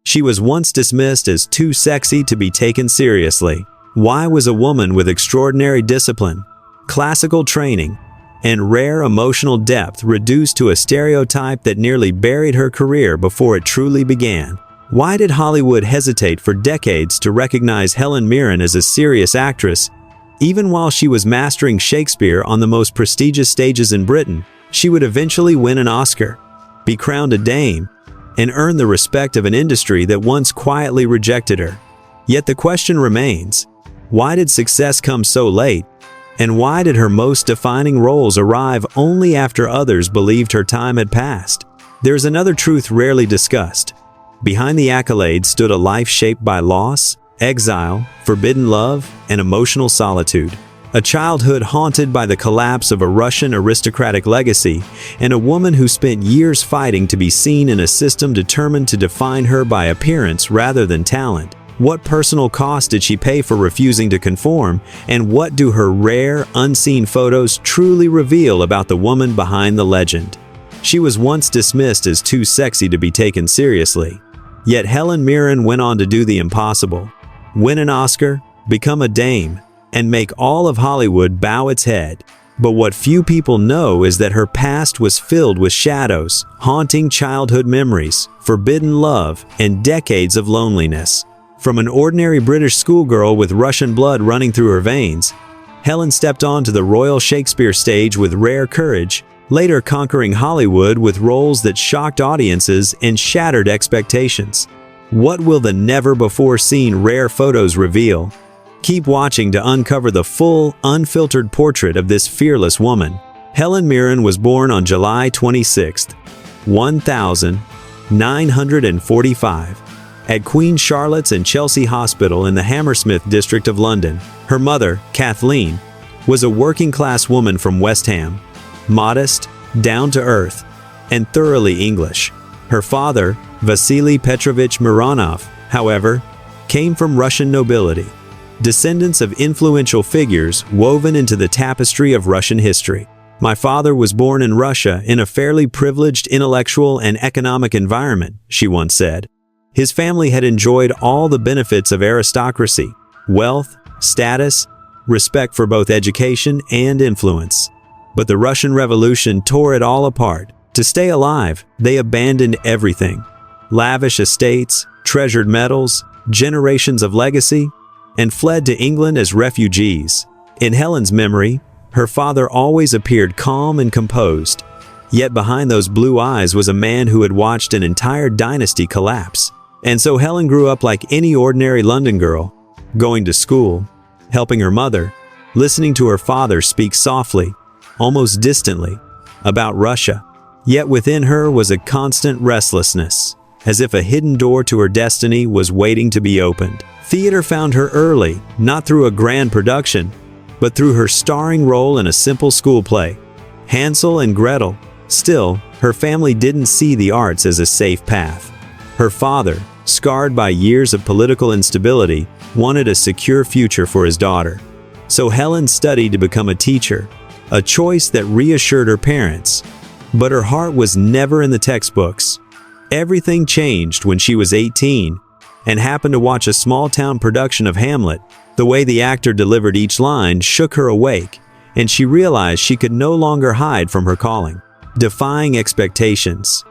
She was once dismissed as too sexy to be taken seriously. Why was a woman with extraordinary discipline, classical training, and rare emotional depth reduced to a stereotype that nearly buried her career before it truly began? Why did Hollywood hesitate for decades to recognize Helen Mirren as a serious actress? Even while she was mastering Shakespeare on the most prestigious stages in Britain, she would eventually win an Oscar, be crowned a dame, and earn the respect of an industry that once quietly rejected her. Yet the question remains, why did success come so late? And why did her most defining roles arrive only after others believed her time had passed? There's another truth rarely discussed. Behind the accolades stood a life shaped by loss, exile, forbidden love, and emotional solitude. A childhood haunted by the collapse of a Russian aristocratic legacy, and a woman who spent years fighting to be seen in a system determined to define her by appearance rather than talent. What personal cost did she pay for refusing to conform, and what do her rare, unseen photos truly reveal about the woman behind the legend? She was once dismissed as too sexy to be taken seriously. Yet Helen Mirren went on to do the impossible: win an Oscar, become a dame, and make all of Hollywood bow its head. But what few people know is that her past was filled with shadows, haunting childhood memories, forbidden love, and decades of loneliness. From an ordinary British schoolgirl with Russian blood running through her veins, Helen stepped onto the Royal Shakespeare stage with rare courage, later conquering Hollywood with roles that shocked audiences and shattered expectations. What will the never-before-seen rare photos reveal? Keep watching to uncover the full, unfiltered portrait of this fearless woman. Helen Mirren was born on July 26, 1945. At Queen Charlotte's and Chelsea Hospital in the Hammersmith district of London. Her mother, Kathleen, was a working-class woman from West Ham, modest, down-to-earth, and thoroughly English. Her father, Vasily Petrovich Mironov, however, came from Russian nobility, descendants of influential figures woven into the tapestry of Russian history. "My father was born in Russia in a fairly privileged intellectual and economic environment," she once said. His family had enjoyed all the benefits of aristocracy, wealth, status, respect for both education and influence. But the Russian Revolution tore it all apart. To stay alive, they abandoned everything: lavish estates, treasured metals, generations of legacy, and fled to England as refugees. In Helen's memory, her father always appeared calm and composed. Yet behind those blue eyes was a man who had watched an entire dynasty collapse. And so Helen grew up like any ordinary London girl, going to school, helping her mother, listening to her father speak softly, almost distantly, about Russia. Yet within her was a constant restlessness, as if a hidden door to her destiny was waiting to be opened. Theater found her early, not through a grand production, but through her starring role in a simple school play, Hansel and Gretel. Still, her family didn't see the arts as a safe path. Her father, scarred by years of political instability, wanted a secure future for his daughter. So Helen studied to become a teacher, a choice that reassured her parents. But her heart was never in the textbooks. Everything changed when she was 18 and happened to watch a small-town production of Hamlet. The way the actor delivered each line shook her awake, and she realized she could no longer hide from her calling. Defying expectations,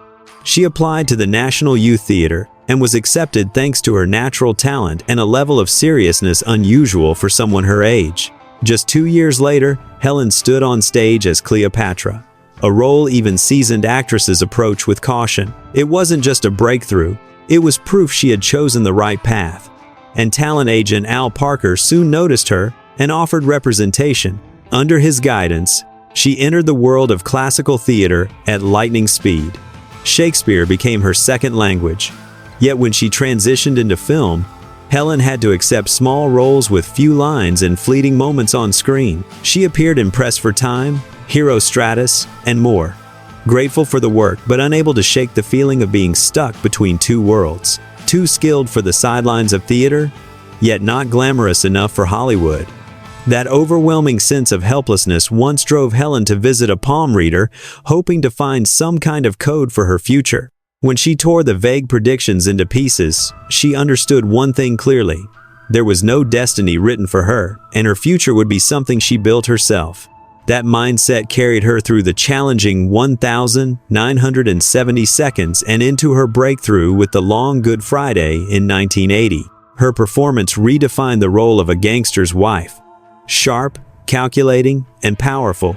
she applied to the National Youth Theater and was accepted thanks to her natural talent and a level of seriousness unusual for someone her age. Just 2 years later, Helen stood on stage as Cleopatra, a role even seasoned actresses approach with caution. It wasn't just a breakthrough, it was proof she had chosen the right path. And talent agent Al Parker soon noticed her and offered representation. Under his guidance, she entered the world of classical theater at lightning speed. Shakespeare became her second language. Yet when she transitioned into film, Helen had to accept small roles with few lines and fleeting moments on screen. She appeared in Press for Time, Hero Stratus, and more. Grateful for the work, but unable to shake the feeling of being stuck between two worlds. Too skilled for the sidelines of theater, yet not glamorous enough for Hollywood. That overwhelming sense of helplessness once drove Helen to visit a palm reader, hoping to find some kind of code for her future. When she tore the vague predictions into pieces, she understood one thing clearly. There was no destiny written for her, and her future would be something she built herself. That mindset carried her through the challenging 1,970 seconds and into her breakthrough with The Long Good Friday in 1980. Her performance redefined the role of a gangster's wife. Sharp, calculating, and powerful,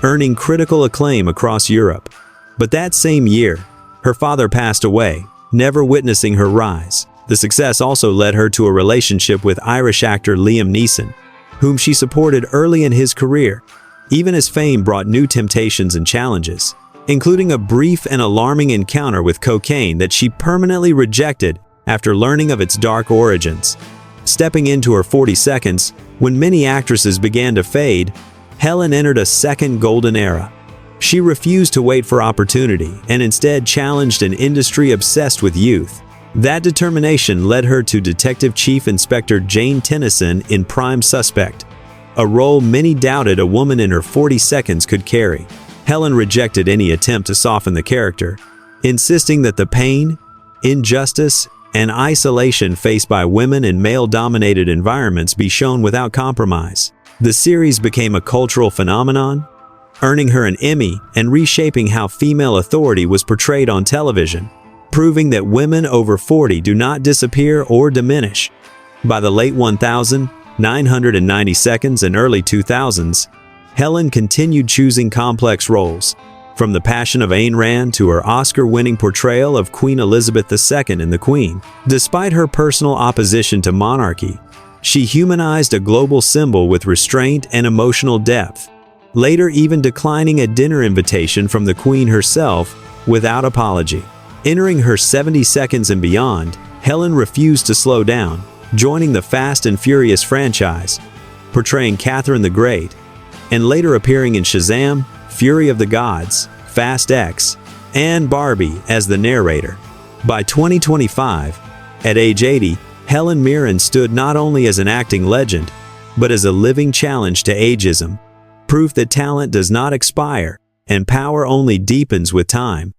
earning critical acclaim across Europe. But that same year, her father passed away, never witnessing her rise. The success also led her to a relationship with Irish actor Liam Neeson, whom she supported early in his career, even as fame brought new temptations and challenges, including a brief and alarming encounter with cocaine that she permanently rejected after learning of its dark origins. Stepping into her 40 seconds, when many actresses began to fade, Helen entered a second golden era. She refused to wait for opportunity and instead challenged an industry obsessed with youth. That determination led her to Detective Chief Inspector Jane Tennyson in Prime Suspect, a role many doubted a woman in her 40 seconds could carry. Helen rejected any attempt to soften the character, insisting that the pain, injustice, and isolation faced by women in male-dominated environments be shown without compromise. The series became a cultural phenomenon, earning her an Emmy and reshaping how female authority was portrayed on television, proving that women over 40 do not disappear or diminish. By the late 1990 seconds and early 2000s, Helen continued choosing complex roles, from The Passion of Ayn Rand to her Oscar-winning portrayal of Queen Elizabeth II in The Queen. Despite her personal opposition to monarchy, she humanized a global symbol with restraint and emotional depth, later even declining a dinner invitation from the Queen herself without apology. Entering her 70 seconds and beyond, Helen refused to slow down, joining the Fast and Furious franchise, portraying Catherine the Great, and later appearing in Shazam, Fury of the Gods, Fast X, and Barbie as the narrator. By 2025, at age 80, Helen Mirren stood not only as an acting legend, but as a living challenge to ageism, proof that talent does not expire and power only deepens with time.